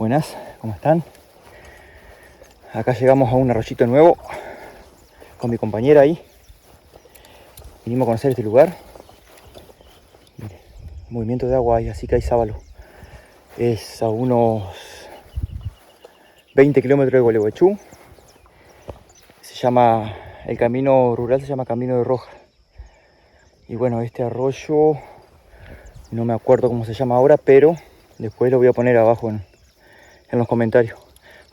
Buenas, ¿cómo están? Acá llegamos a un arroyito nuevo con mi compañera ahí. Vinimos a conocer este lugar. Mire, movimiento de agua ahí, así que hay sábalo. Es a unos 20 kilómetros de Gualeguaychú. Se llama, el camino rural se llama Camino de Roja. Y bueno, este arroyo, no me acuerdo cómo se llama ahora, pero después lo voy a poner abajo en los comentarios.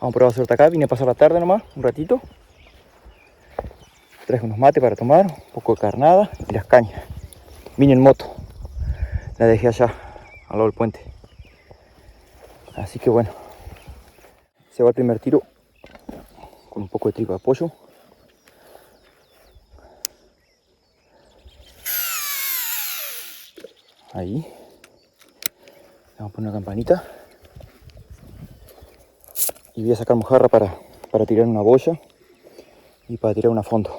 Vamos a probar suerte acá. Vine a pasar la tarde nomás, un ratito. Traje unos mates para tomar, un poco de carnada y las cañas. Vine en moto. La dejé allá, al lado del puente. Así que bueno. Se va el primer tiro con un poco de trigo de pollo. Ahí. Vamos a poner una campanita. Y voy a sacar mojarra para tirar una boya y para tirar una fondo.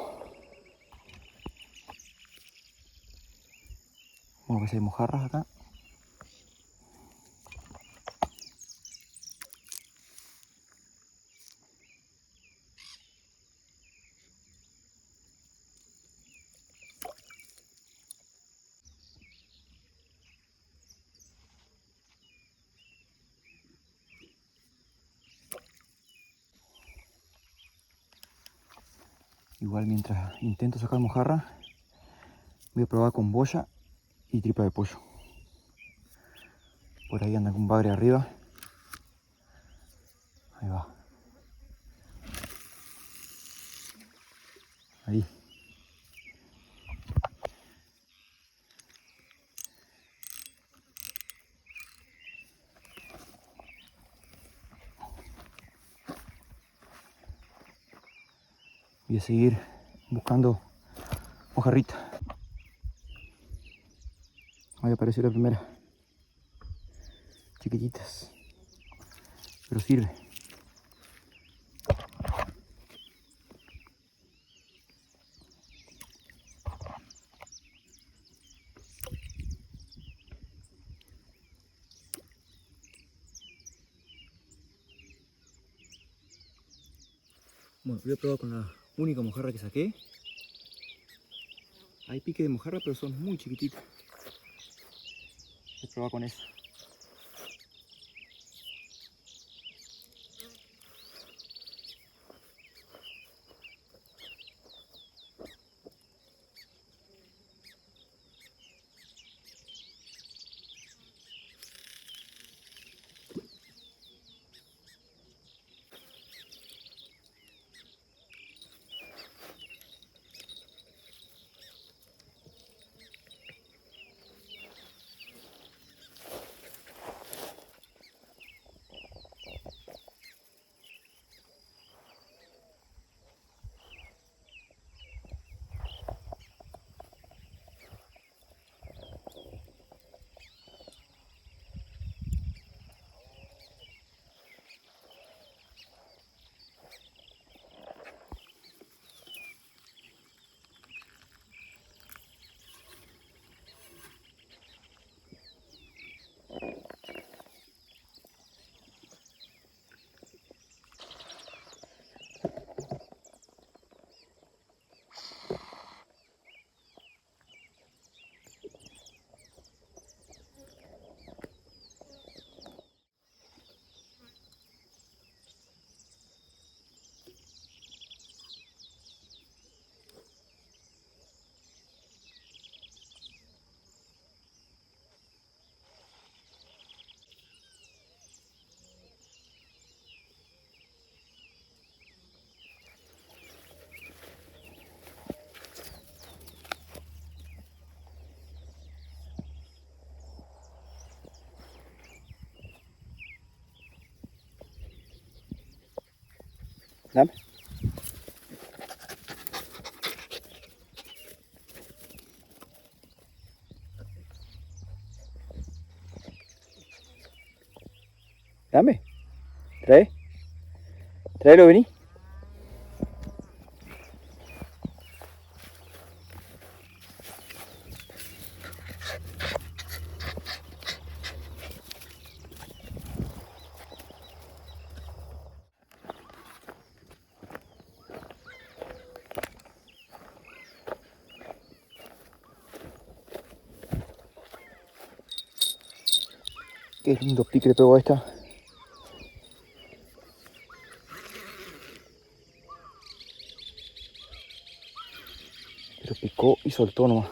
Vamos a ver si hay mojarras acá. Igual mientras intento sacar mojarra, voy a probar con boya y tripa de pollo. Por ahí anda un bagre arriba. Ahí va. Ahí. Voy a seguir buscando mojarrita. Ahí apareció la primera. Chiquititas. Pero sirve. Bueno, voy a probar con la única mojarra que saqué. Hay pique de mojarra, pero son muy chiquititas. Voy a probar con eso. Dame. Dame. Trae. Tráelo, vení. Qué lindo pique le pegó a esta. Pero picó y soltó nomás.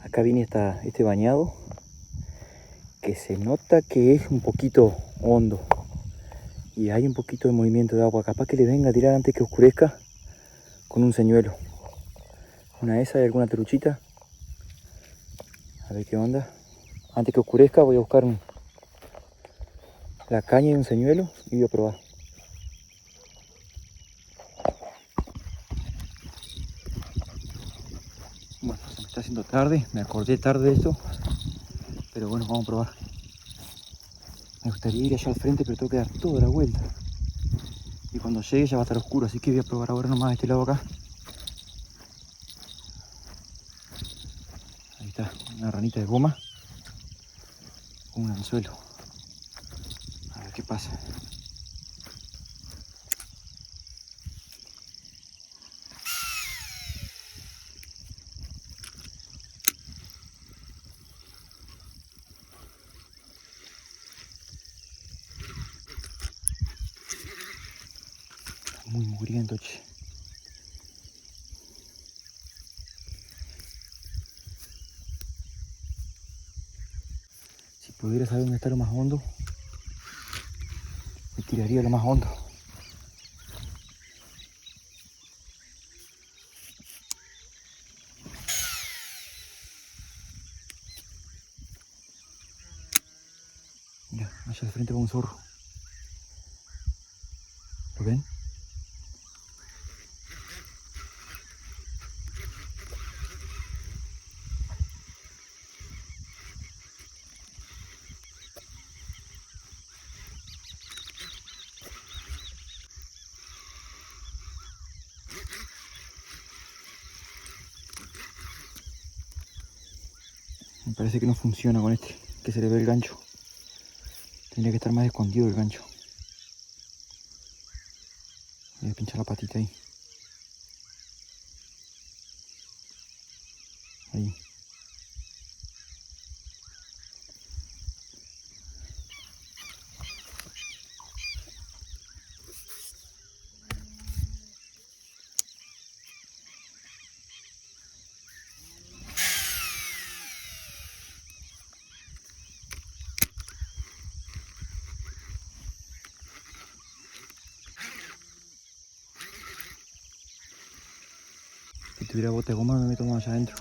Acá viene este bañado que se nota que es un poquito hondo y hay un poquito de movimiento de agua. Capaz que le venga a tirar antes que oscurezca con un señuelo. Una de esas y alguna truchita. A ver qué onda. Antes que oscurezca voy a buscar la caña y un señuelo y voy a probar. Bueno, se me está haciendo tarde, me acordé tarde de esto, pero bueno, vamos a probar. Me gustaría ir allá al frente, pero tengo que dar toda la vuelta. Y cuando llegue ya va a estar oscuro, así que voy a probar ahora nomás de este lado acá. Ahí está, una ranita de goma, un anzuelo. A ver qué pasa. Muy mugriento, che. Si pudiera saber dónde está lo más hondo, me tiraría lo más hondo. Mira, allá al frente va un zorro. ¿Lo ven? parece que no funciona con este, que se le ve el gancho. Tendría que estar más escondido el gancho. Voy a pinchar la patita ahí. Ahí. Si tuviera bote de goma me meto más allá adentro.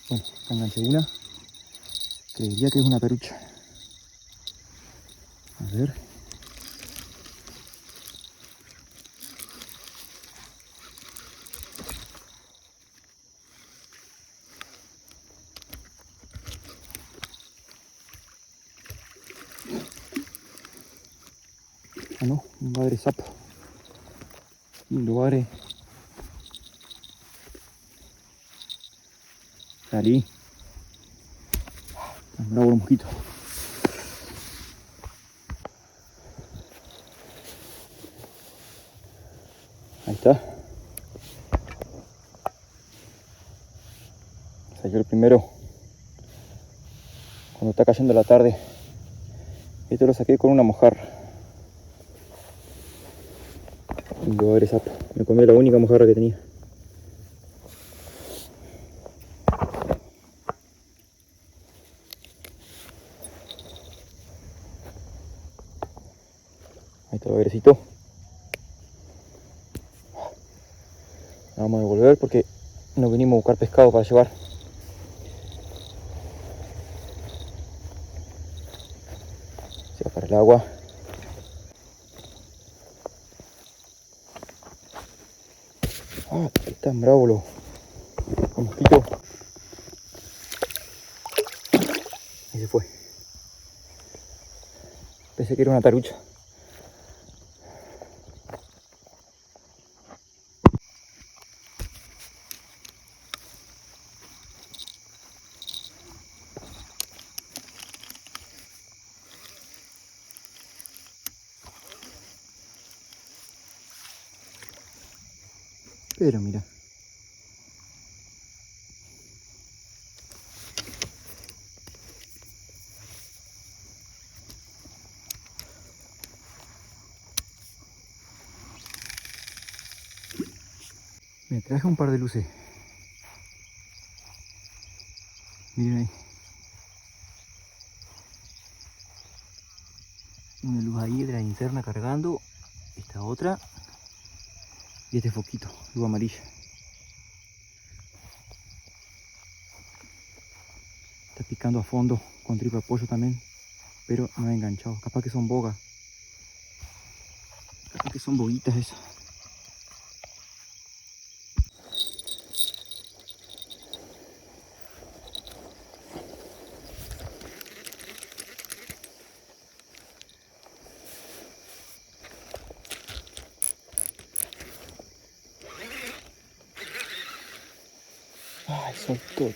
Bueno, acá enganché una. Creería que es una perucha. A ver. Ah no, un bagre sapo. Lindo bagre. Salí. Bravo el mosquito. Ahí está. Salió el primero. Cuando está cayendo la tarde. Esto lo saqué con una mojarra. Lindo bagre sapo. Me comí la única mojarra que tenía. Ahí está el bagrecito. Vamos a devolver porque no vinimos a buscar pescado para llevar. Se va para el agua. Ah, están bravos los mosquitos. Ahí se fue. Pensé que era una tarucha. Pero mira. Me traje un par de luces. Miren ahí. Una luz ahí de la linterna cargando. Esta otra. Y este foquito, luz amarilla. Está picando a fondo con triple apoyo también. Pero no ha enganchado. Capaz que son bogas. Capaz que son boguitas esas. Ay, soltó.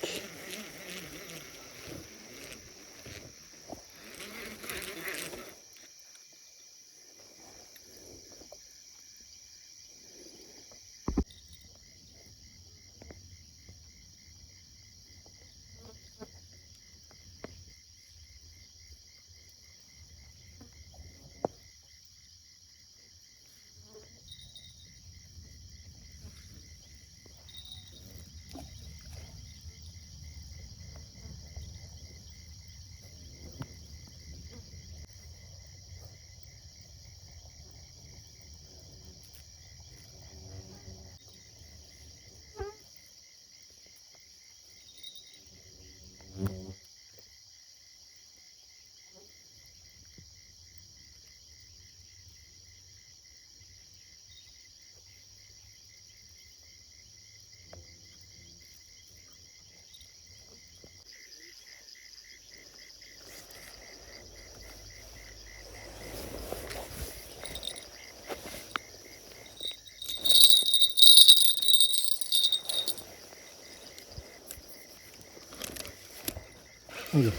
Mire.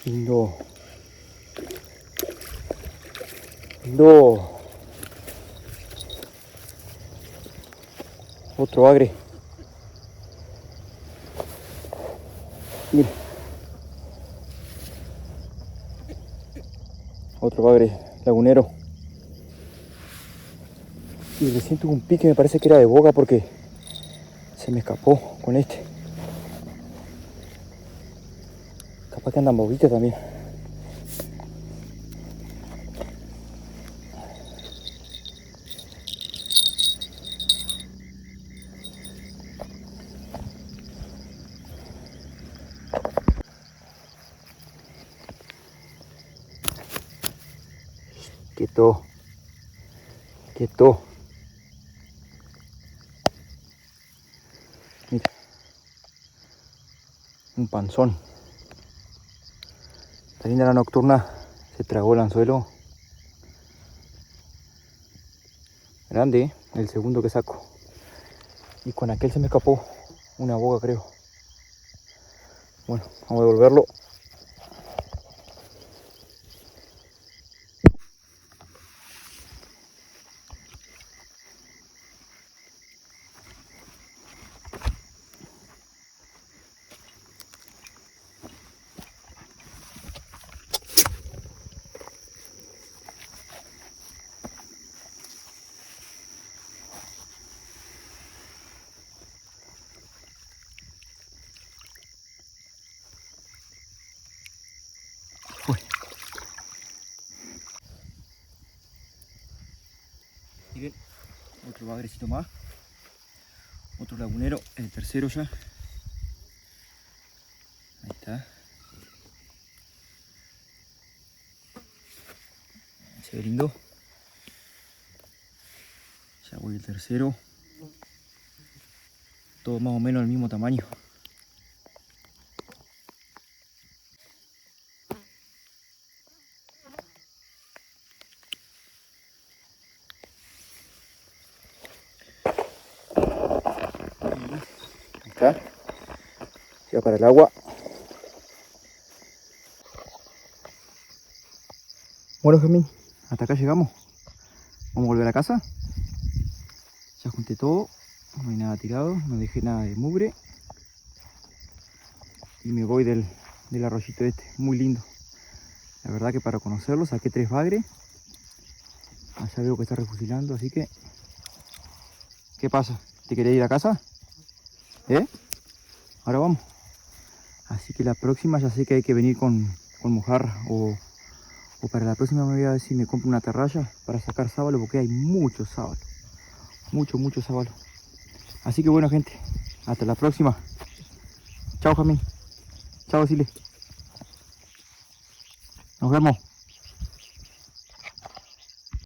Lindo. Lindo. Otro bagre. Mira. Otro bagre lagunero. Y recién tuve un pique, me parece que era de boga porque se me escapó con este. Capaz que andan bobitas también. Quieto. Quieto. Mira. Un panzón. Está linda la nocturna. Se tragó el anzuelo. Grande, ¿eh? El segundo que saco. Y con aquel se me escapó una boga, creo. Bueno, vamos a devolverlo. Uy. Miren, otro bagrecito más. Otro lagunero, el tercero ya. Ahí está. Se ve lindo. Ya voy el tercero. Todo más o menos del mismo tamaño. Ahí está. Se va para el agua. Bueno, Germín, hasta acá llegamos. Vamos a volver a casa. Ya junté todo. No hay nada tirado. No dejé nada de mugre. Y me voy del arroyito este. Muy lindo. La verdad que para conocerlo saqué 3 bagres. Allá veo que está refusilando, así que... ¿Qué pasa? ¿Te querés ir a casa? ¿Eh? Ahora vamos. Así que la próxima ya sé que hay que venir con mojarra. O para la próxima me voy a ver si me compro una atarraya para sacar sábalo, porque hay mucho sábalo. Mucho sábalo. Así que bueno, gente. Hasta la próxima. Chao, Jamín. Chao, Sile. Nos vemos.